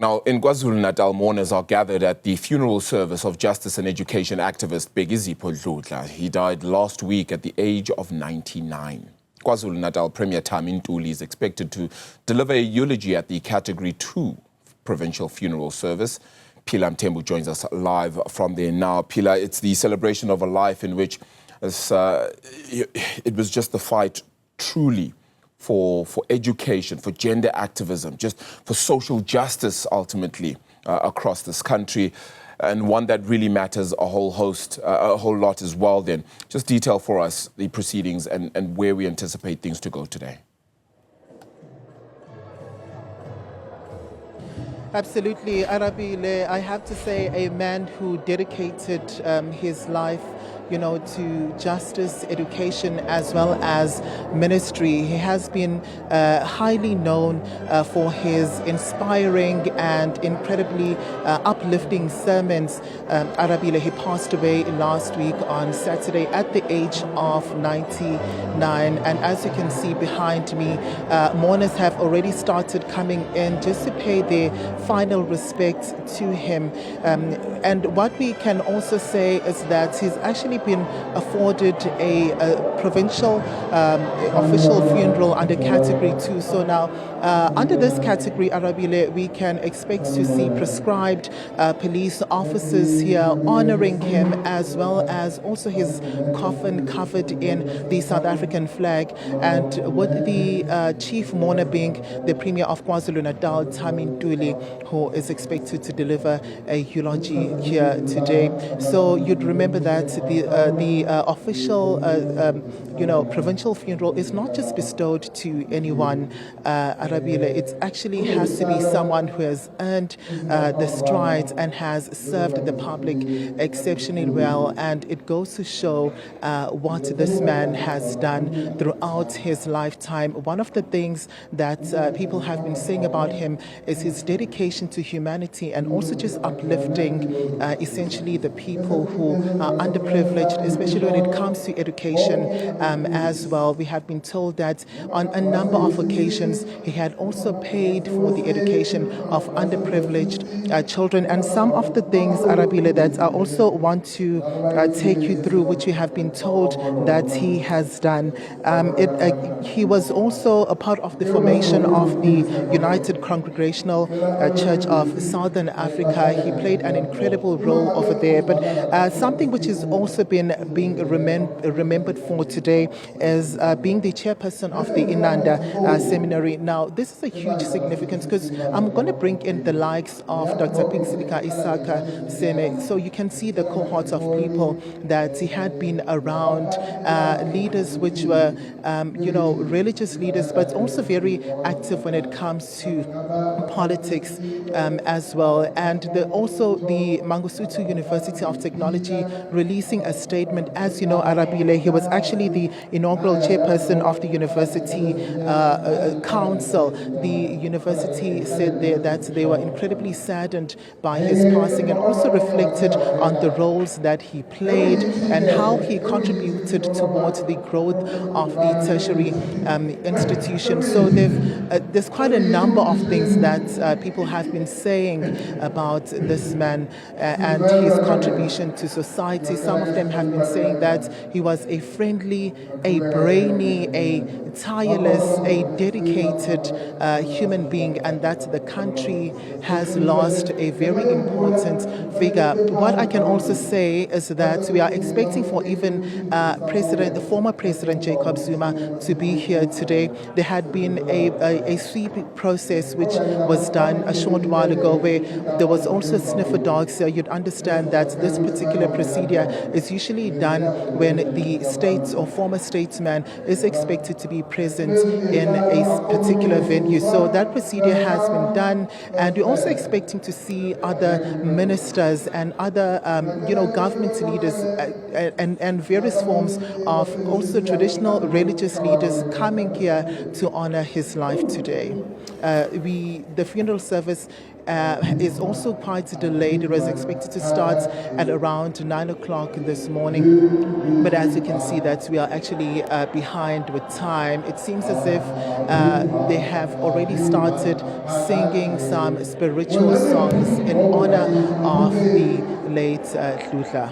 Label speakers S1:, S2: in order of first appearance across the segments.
S1: Now, in KwaZulu-Natal, mourners are gathered at the funeral service of justice and education activist Bekizipho Dludla. He died last week at the age of 99. KwaZulu-Natal Premier Thami Ntuli is expected to deliver a eulogy at the Category 2 provincial funeral service. Phila Mthembu joins us live from there now. Phila, it's the celebration of a life in which it was just the fight truly for education, for gender activism, just for social justice ultimately across this country, and one that really matters a whole lot as well. Then just detail for us the proceedings and where we anticipate things to go today.
S2: Absolutely, Arabile. I have to say, a man who dedicated his life, to justice, education, as well as ministry. He has been highly known for his inspiring and incredibly uplifting sermons. Arabile, he passed away last week on Saturday at the age of 99. And as you can see behind me, mourners have already started coming in just to pay their final respect to him. And what we can also say is that he's actually been afforded a provincial official funeral under Category 2. So now, under this category, Arabile, we can expect to see prescribed police officers here honoring him, as well as also his coffin covered in the South African flag, and with the chief mourner being the Premier of KwaZulu-Natal, Thami Ntuli, who is expected to deliver a eulogy here today. So you'd remember that the official, provincial funeral is not just bestowed to anyone, Arabile. It actually has to be someone who has earned the strides and has served the public exceptionally well. And it goes to show what this man has done throughout his lifetime. One of the things that people have been saying about him is his dedication to humanity, and also just uplifting essentially the people who are underprivileged, especially when it comes to education as well. We have been told that on a number of occasions he had also paid for the education of underprivileged children. And some of the things, Arabile, that I also want to take you through, which we have been told that he has done. He was also a part of the formation of the United Congregational Church of Southern Africa. He played an incredible role over there. But something which has also been being remembered for today is being the chairperson of the Inanda Seminary. Now, this is a huge significance because I'm going to bring in the likes of Dr. Bekizipho Isaka Seme, so you can see the cohorts of people that he had been around, leaders which were, religious leaders, but also very active when it comes to politics as well. And also the Mangosuthu University of Technology releasing a statement. As you know, Arabile, he was actually the inaugural chairperson of the university council. The university said there that they were incredibly saddened by his passing, and also reflected on the roles that he played and how he contributed towards the growth of the tertiary institution. So there's quite a number of things that people have been saying about this man and his contribution to society. Some of them have been saying that he was a friendly, a brainy, a tireless, a dedicated human being, and that the country has lost a very important figure. What I can also say is that we are expecting for even the former President Jacob Zuma to be here today. There had been a sweep process which was done a short while ago, where there was also sniffer dogs. So you'd understand that this particular procedure is usually done when the state or former statesman is expected to be present in a particular venue. So that procedure has been done, and we're also expecting to see other ministers and other government leaders and various forms of also traditional religious leaders coming here to honor his life today. The funeral service is also quite delayed. It was expected to start at around 9 o'clock this morning. But as you can see that we are actually behind with time. It seems as if they have already started singing some spiritual songs in honor of the late Dludla.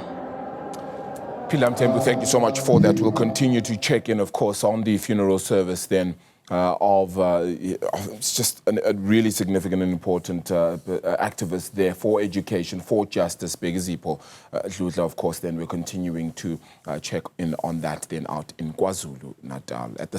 S1: Phila, Mthembu, thank you so much for that. We'll continue to check in, of course, on the funeral service then it's just a really significant and important activist there for education, for justice, Bekizipho Dludla. Of course, then we're continuing to check in on that then out in KwaZulu-Natal. At the